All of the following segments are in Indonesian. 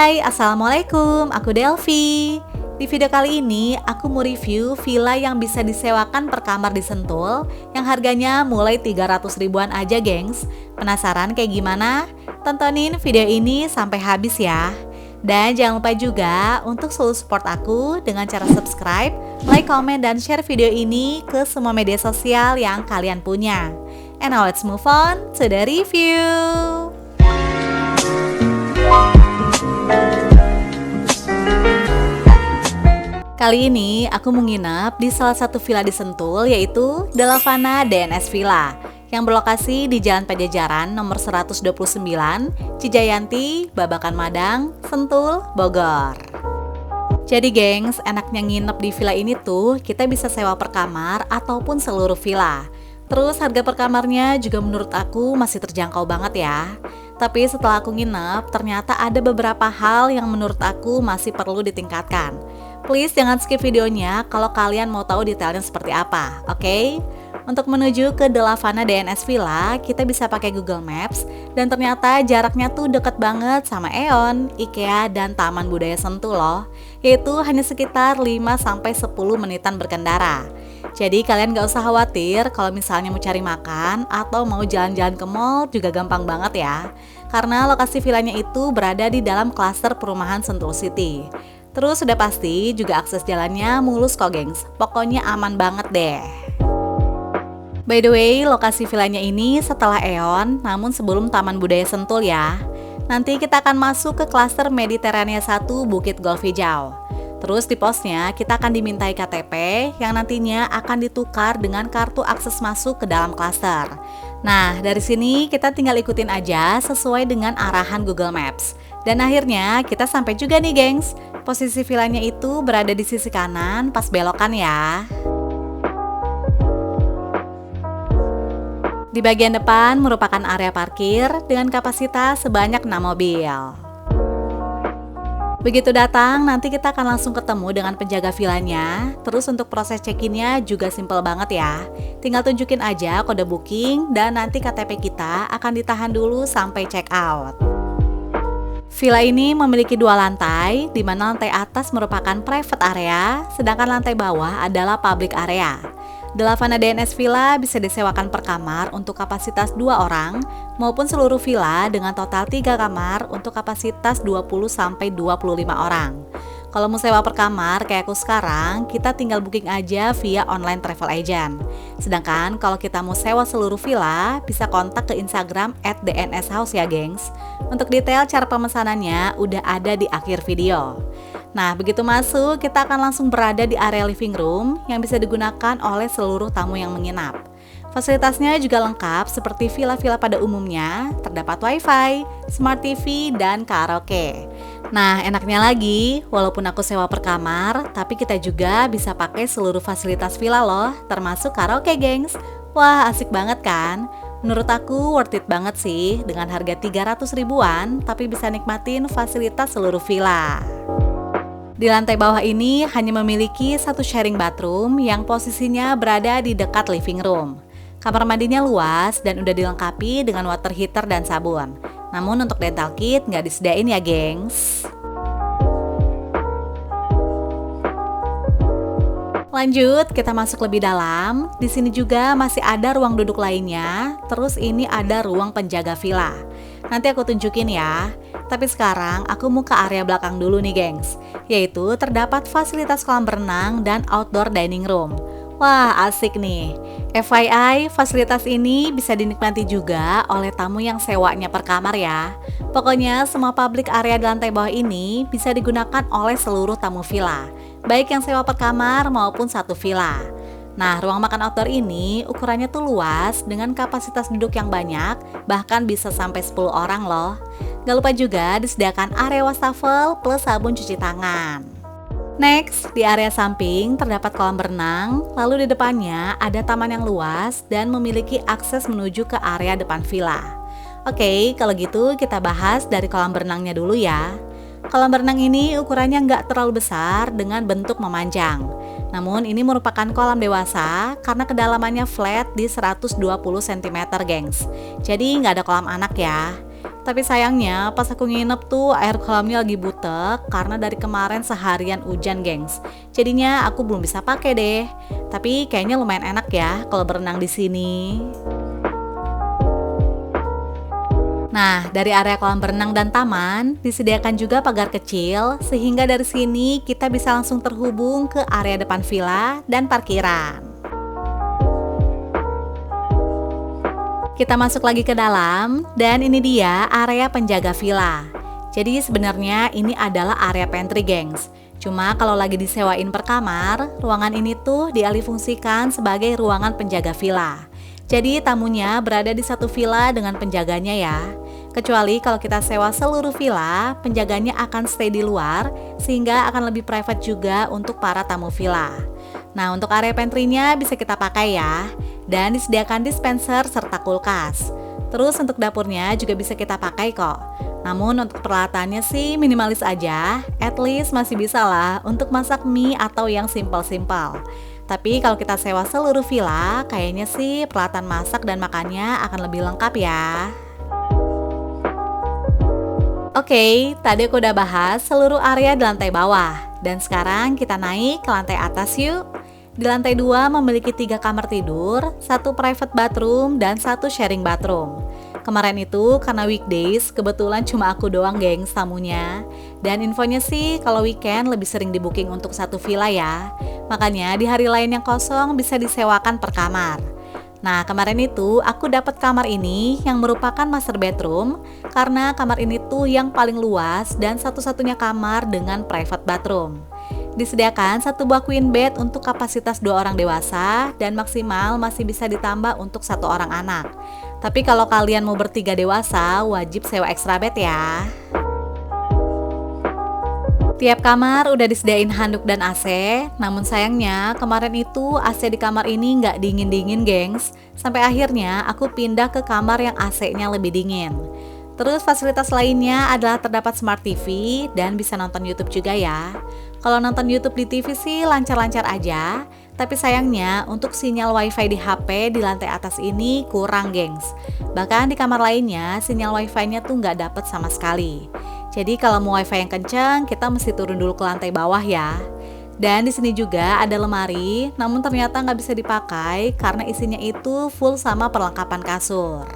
Hai, Assalamualaikum, aku Delvi. Di video kali ini, aku mau review villa yang bisa disewakan per kamar di Sentul yang harganya mulai 300 ribuan aja, gengs. Penasaran kayak gimana? Tontonin video ini sampai habis ya. Dan jangan lupa juga untuk selalu support aku dengan cara subscribe, like, komen, dan share video ini ke semua media sosial yang kalian punya. And now let's move on to the review. Kali ini aku menginap di salah satu villa di Sentul, yaitu Delavana DNS Villa yang berlokasi di Jalan Pajajaran nomor 129, Cijayanti, Babakan Madang, Sentul, Bogor. Jadi gengs, enaknya nginep di villa ini tuh kita bisa sewa per kamar ataupun seluruh villa. Terus harga per kamarnya juga menurut aku masih terjangkau banget ya. Tapi setelah aku nginep, ternyata ada beberapa hal yang menurut aku masih perlu ditingkatkan. Please jangan skip videonya kalau kalian mau tahu detailnya seperti apa, oke? Untuk menuju ke Delavana DNS Villa, kita bisa pakai Google Maps dan ternyata jaraknya tuh deket banget sama Aeon, IKEA, dan Taman Budaya Sentul loh, yaitu hanya sekitar 5-10 menitan berkendara. Jadi kalian gak usah khawatir kalau misalnya mau cari makan atau mau jalan-jalan ke mall juga gampang banget ya. Karena lokasi villanya itu berada di dalam klaster perumahan Sentul City. Terus sudah pasti juga akses jalannya mulus kok gengs, pokoknya aman banget deh. By the way, lokasi villanya ini setelah Aeon, namun sebelum Taman Budaya Sentul ya. Nanti kita akan masuk ke klaster Mediterania 1 Bukit Golf Hijau. Terus di posnya kita akan dimintai KTP yang nantinya akan ditukar dengan kartu akses masuk ke dalam klaster. Nah, dari sini kita tinggal ikutin aja sesuai dengan arahan Google Maps. Dan akhirnya kita sampai juga nih gengs. Posisi villanya itu berada di sisi kanan pas belokan ya. Di bagian depan merupakan area parkir dengan kapasitas sebanyak 6 mobil. Begitu datang, nanti kita akan langsung ketemu dengan penjaga villanya. Terus untuk proses check-innya juga simple banget ya. Tinggal tunjukin aja kode booking dan nanti KTP kita akan ditahan dulu sampai check out. Villa ini memiliki 2 lantai, di mana lantai atas merupakan private area, sedangkan lantai bawah adalah public area. Delavana DNS Villa bisa disewakan per kamar untuk kapasitas 2 orang, maupun seluruh villa dengan total 3 kamar untuk kapasitas 20-25 orang. Kalau mau sewa per kamar kayak aku sekarang, kita tinggal booking aja via online travel agent. Sedangkan kalau kita mau sewa seluruh villa, bisa kontak ke Instagram @dnshouse ya gengs. Untuk detail cara pemesanannya udah ada di akhir video. Nah, begitu masuk, kita akan langsung berada di area living room yang bisa digunakan oleh seluruh tamu yang menginap. Fasilitasnya juga lengkap seperti villa-villa pada umumnya, terdapat wifi, smart TV, dan karaoke. Nah, enaknya lagi, walaupun aku sewa per kamar, tapi kita juga bisa pakai seluruh fasilitas villa loh, termasuk karaoke gengs. Wah, asik banget kan? Menurut aku worth it banget sih, dengan harga 300 ribuan, tapi bisa nikmatin fasilitas seluruh villa. Di lantai bawah ini hanya memiliki satu sharing bathroom yang posisinya berada di dekat living room. Kamar mandinya luas dan udah dilengkapi dengan water heater dan sabun. Namun untuk dental kit nggak disediain ya gengs. Lanjut, kita masuk lebih dalam. Di sini juga masih ada ruang duduk lainnya. Terus ini ada ruang penjaga villa. Nanti aku tunjukin ya. Tapi sekarang aku mau ke area belakang dulu nih gengs. Yaitu terdapat fasilitas kolam berenang dan outdoor dining room. Wah, asik nih. FYI, fasilitas ini bisa dinikmati juga oleh tamu yang sewanya per kamar ya. Pokoknya semua public area di lantai bawah ini bisa digunakan oleh seluruh tamu villa, baik yang sewa per kamar maupun satu villa. Nah, ruang makan outdoor ini ukurannya tuh luas dengan kapasitas duduk yang banyak, bahkan bisa sampai 10 orang loh. Gak lupa juga disediakan area wastafel plus sabun cuci tangan. Next, di area samping terdapat kolam berenang, lalu di depannya ada taman yang luas dan memiliki akses menuju ke area depan villa. Oke, kalau gitu kita bahas dari kolam berenangnya dulu ya. Kolam berenang ini ukurannya nggak terlalu besar dengan bentuk memanjang. Namun ini merupakan kolam dewasa karena kedalamannya flat di 120 cm gengs. Jadi nggak ada kolam anak ya. Tapi sayangnya pas aku nginep tuh air kolamnya lagi butek karena dari kemarin seharian hujan, gengs. Jadinya aku belum bisa pakai deh. Tapi kayaknya lumayan enak ya kalau berenang di sini. Nah, dari area kolam berenang dan taman disediakan juga pagar kecil sehingga dari sini kita bisa langsung terhubung ke area depan villa dan parkiran. Kita masuk lagi ke dalam dan ini dia area penjaga villa. Jadi sebenarnya ini adalah area pantry, gengs. Cuma kalau lagi disewain per kamar, ruangan ini tuh dialihfungsikan sebagai ruangan penjaga villa. Jadi tamunya berada di satu villa dengan penjaganya ya. Kecuali kalau kita sewa seluruh villa, penjaganya akan stay di luar sehingga akan lebih private juga untuk para tamu villa. Nah, untuk area pantry-nya bisa kita pakai ya. Dan disediakan dispenser serta kulkas. Terus untuk dapurnya juga bisa kita pakai kok. Namun untuk peralatannya sih minimalis aja. At least masih bisa lah untuk masak mie atau yang simpel-simpel. Tapi kalau kita sewa seluruh villa, kayaknya sih peralatan masak dan makannya akan lebih lengkap ya. Oke, tadi aku udah bahas seluruh area di lantai bawah. Dan sekarang kita naik ke lantai atas yuk. Di lantai 2 memiliki 3 kamar tidur, 1 private bathroom, dan 1 sharing bathroom. Kemarin itu karena weekdays, kebetulan cuma aku doang gengs tamunya. Dan infonya sih kalau weekend lebih sering di booking untuk satu villa ya. Makanya di hari lain yang kosong bisa disewakan per kamar. Nah, kemarin itu aku dapat kamar ini yang merupakan master bedroom karena kamar ini tuh yang paling luas dan satu-satunya kamar dengan private bathroom. Disediakan 1 buah queen bed untuk kapasitas 2 orang dewasa dan maksimal masih bisa ditambah untuk 1 orang anak. Tapi kalau kalian mau bertiga dewasa, wajib sewa extra bed ya. Tiap kamar udah disediain handuk dan AC, namun sayangnya kemarin itu AC di kamar ini nggak dingin-dingin gengs. Sampai akhirnya aku pindah ke kamar yang AC-nya lebih dingin. Terus fasilitas lainnya adalah terdapat smart TV dan bisa nonton YouTube juga ya. Kalau nonton YouTube di TV sih lancar-lancar aja, tapi sayangnya untuk sinyal wifi di HP di lantai atas ini kurang gengs. Bahkan di kamar lainnya sinyal wifi-nya tuh nggak dapet sama sekali. Jadi kalau mau wifi yang kencang kita mesti turun dulu ke lantai bawah ya. Dan di sini juga ada lemari, namun ternyata nggak bisa dipakai karena isinya itu full sama perlengkapan kasur.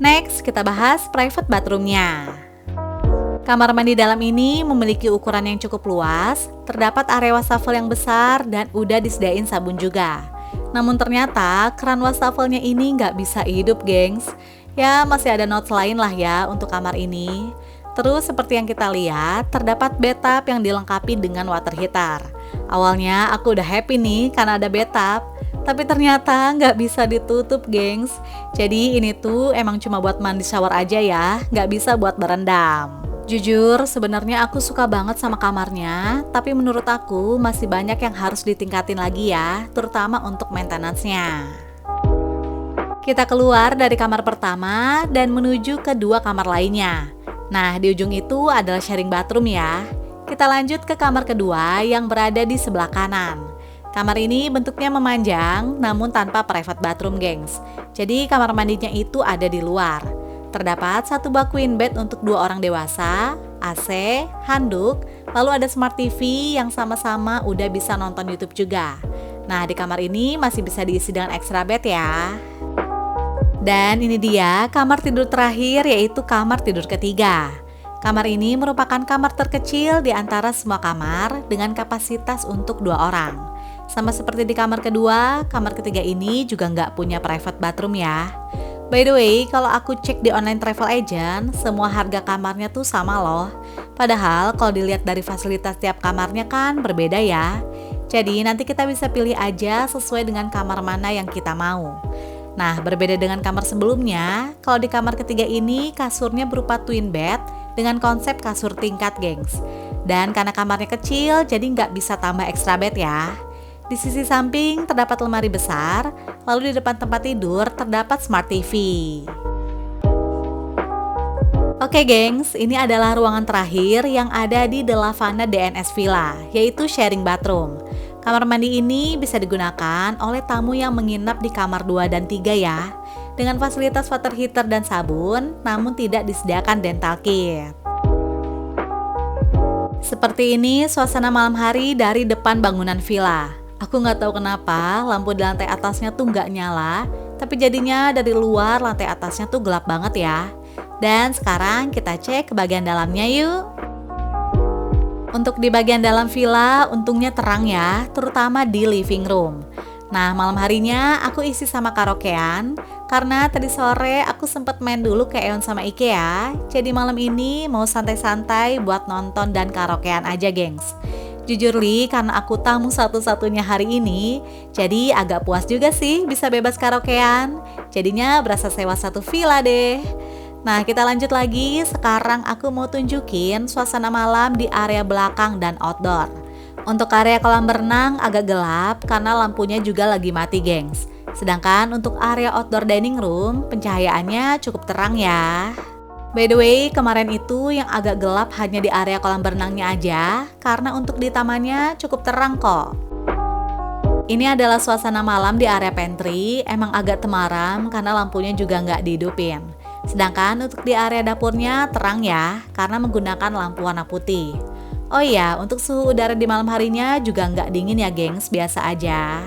Next, kita bahas private bathroom-nya. Kamar mandi dalam ini memiliki ukuran yang cukup luas, terdapat area wastafel yang besar dan udah disediain sabun juga. Namun ternyata keran wastafelnya ini nggak bisa hidup gengs. Ya masih ada notes lain lah ya untuk kamar ini. Terus seperti yang kita lihat, terdapat bathtub yang dilengkapi dengan water heater. Awalnya aku udah happy nih karena ada bathtub, tapi ternyata nggak bisa ditutup gengs. Jadi ini tuh emang cuma buat mandi shower aja ya, nggak bisa buat berendam. Jujur, sebenarnya aku suka banget sama kamarnya, tapi menurut aku masih banyak yang harus ditingkatin lagi ya, terutama untuk maintenance-nya. Kita keluar dari kamar pertama dan menuju ke 2 kamar lainnya. Nah, di ujung itu adalah sharing bathroom ya. Kita lanjut ke kamar kedua yang berada di sebelah kanan. Kamar ini bentuknya memanjang, namun tanpa private bathroom gengs. Jadi kamar mandinya itu ada di luar. Terdapat 1 buah queen bed untuk 2 orang dewasa, AC, handuk, lalu ada smart TV yang sama-sama udah bisa nonton YouTube juga. Nah, di kamar ini masih bisa diisi dengan extra bed ya. Dan ini dia kamar tidur terakhir, yaitu kamar tidur ketiga. Kamar ini merupakan kamar terkecil di antara semua kamar dengan kapasitas untuk 2 orang. Sama seperti di kamar kedua, kamar ketiga ini juga nggak punya private bathroom ya. By the way, kalau aku cek di online travel agent, semua harga kamarnya tuh sama loh. Padahal kalau dilihat dari fasilitas tiap kamarnya kan berbeda ya. Jadi nanti kita bisa pilih aja sesuai dengan kamar mana yang kita mau. Nah, berbeda dengan kamar sebelumnya, kalau di kamar ketiga ini kasurnya berupa twin bed dengan konsep kasur tingkat gengs. Dan karena kamarnya kecil, jadi nggak bisa tambah extra bed ya. Di sisi samping terdapat lemari besar, lalu di depan tempat tidur terdapat smart TV. Oke gengs, ini adalah ruangan terakhir yang ada di Delavana DNS Villa, yaitu sharing bathroom. Kamar mandi ini bisa digunakan oleh tamu yang menginap di kamar 2 dan 3 ya. dengan fasilitas water heater dan sabun, namun tidak disediakan dental kit. Seperti ini suasana malam hari dari depan bangunan villa. Aku nggak tahu kenapa lampu di lantai atasnya tuh nggak nyala, tapi jadinya dari luar lantai atasnya tuh gelap banget ya. Dan sekarang kita cek ke bagian dalamnya yuk. Untuk di bagian dalam villa untungnya terang ya, terutama di living room. Nah, malam harinya aku isi sama karaokean, karena tadi sore aku sempet main dulu ke Aeon sama IKEA. Jadi malam ini mau santai-santai buat nonton dan karaokean aja gengs. Jujur Li, karena aku tamu satu-satunya hari ini, jadi agak puas juga sih bisa bebas karaokean. Jadinya berasa sewa satu villa deh. Nah, kita lanjut lagi. Sekarang aku mau tunjukin suasana malam di area belakang dan outdoor. Untuk area kolam berenang agak gelap karena lampunya juga lagi mati gengs. Sedangkan untuk area outdoor dining room, pencahayaannya cukup terang ya. By the way, kemarin itu yang agak gelap hanya di area kolam berenangnya aja, karena untuk di tamannya cukup terang kok. Ini adalah suasana malam di area pantry, emang agak temaram karena lampunya juga nggak dihidupin. Sedangkan untuk di area dapurnya terang ya, karena menggunakan lampu warna putih. Oh iya, untuk suhu udara di malam harinya juga nggak dingin ya gengs, biasa aja.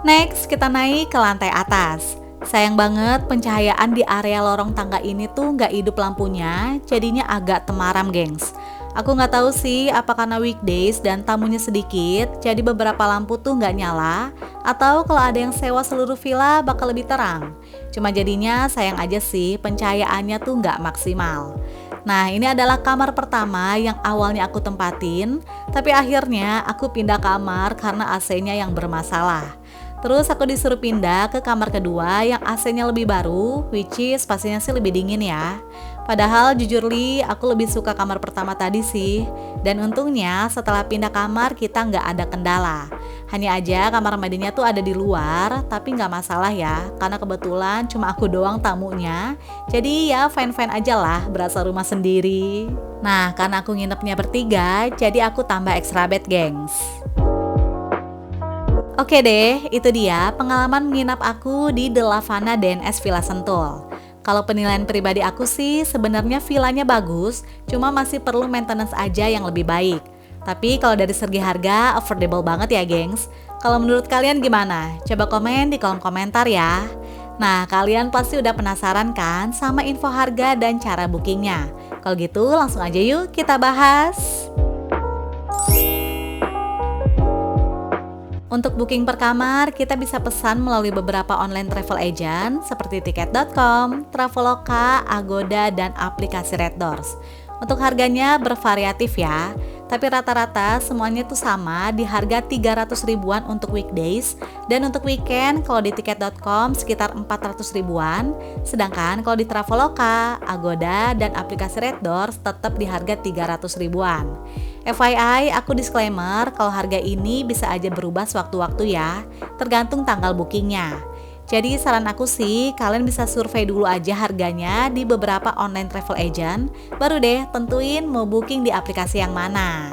Next, kita naik ke lantai atas. Sayang banget pencahayaan di area lorong tangga ini tuh nggak hidup lampunya, jadinya agak temaram gengs. Aku nggak tahu sih apa karena weekdays dan tamunya sedikit, jadi beberapa lampu tuh nggak nyala, atau kalau ada yang sewa seluruh villa bakal lebih terang. Cuma jadinya sayang aja sih pencahayaannya tuh nggak maksimal. Nah, ini adalah kamar pertama yang awalnya aku tempatin, tapi akhirnya aku pindah kamar karena AC-nya yang bermasalah. Terus aku disuruh pindah ke kamar kedua yang AC-nya lebih baru, which is pastinya sih lebih dingin ya. Padahal jujur Li, aku lebih suka kamar pertama tadi sih. Dan untungnya setelah pindah kamar kita nggak ada kendala. Hanya aja kamar mandinya tuh ada di luar, tapi nggak masalah ya. Karena kebetulan cuma aku doang tamunya. Jadi ya fine-fine aja lah, berasa rumah sendiri. Nah, karena aku nginepnya bertiga, jadi aku tambah extra bed gengs. Oke deh, itu dia pengalaman menginap aku di The Lavana DNS Villa Sentul. Kalau penilaian pribadi aku sih sebenarnya villanya bagus, cuma masih perlu maintenance aja yang lebih baik. Tapi kalau dari segi harga, affordable banget ya gengs. Kalau menurut kalian gimana? Coba komen di kolom komentar ya. Nah, kalian pasti udah penasaran kan sama info harga dan cara bookingnya? Kalau gitu langsung aja yuk kita bahas. Untuk booking per kamar, kita bisa pesan melalui beberapa online travel agent seperti tiket.com, Traveloka, Agoda, dan aplikasi Red Doors. Untuk harganya bervariatif ya, tapi rata-rata semuanya tuh sama di harga 300 ribuan untuk weekdays, dan untuk weekend kalau di tiket.com sekitar 400 ribuan, sedangkan kalau di Traveloka, Agoda, dan aplikasi Red Doors tetap di harga 300 ribuan. FYI, aku disclaimer kalau harga ini bisa aja berubah sewaktu-waktu ya, tergantung tanggal bookingnya. Jadi saran aku sih, kalian bisa survei dulu aja harganya di beberapa online travel agent, baru deh tentuin mau booking di aplikasi yang mana.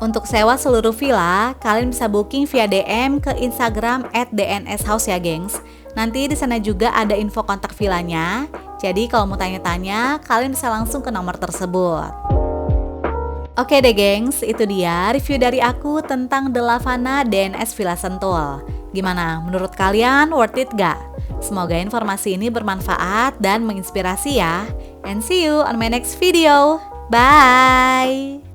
Untuk sewa seluruh villa, kalian bisa booking via DM ke Instagram @dnshouse ya gengs. Nanti di sana juga ada info kontak villanya, jadi kalau mau tanya-tanya, kalian bisa langsung ke nomor tersebut. Oke deh gengs, itu dia review dari aku tentang The Lavana DNS Villa Sentul. Gimana, menurut kalian worth it gak? Semoga informasi ini bermanfaat dan menginspirasi ya. And see you on my next video. Bye!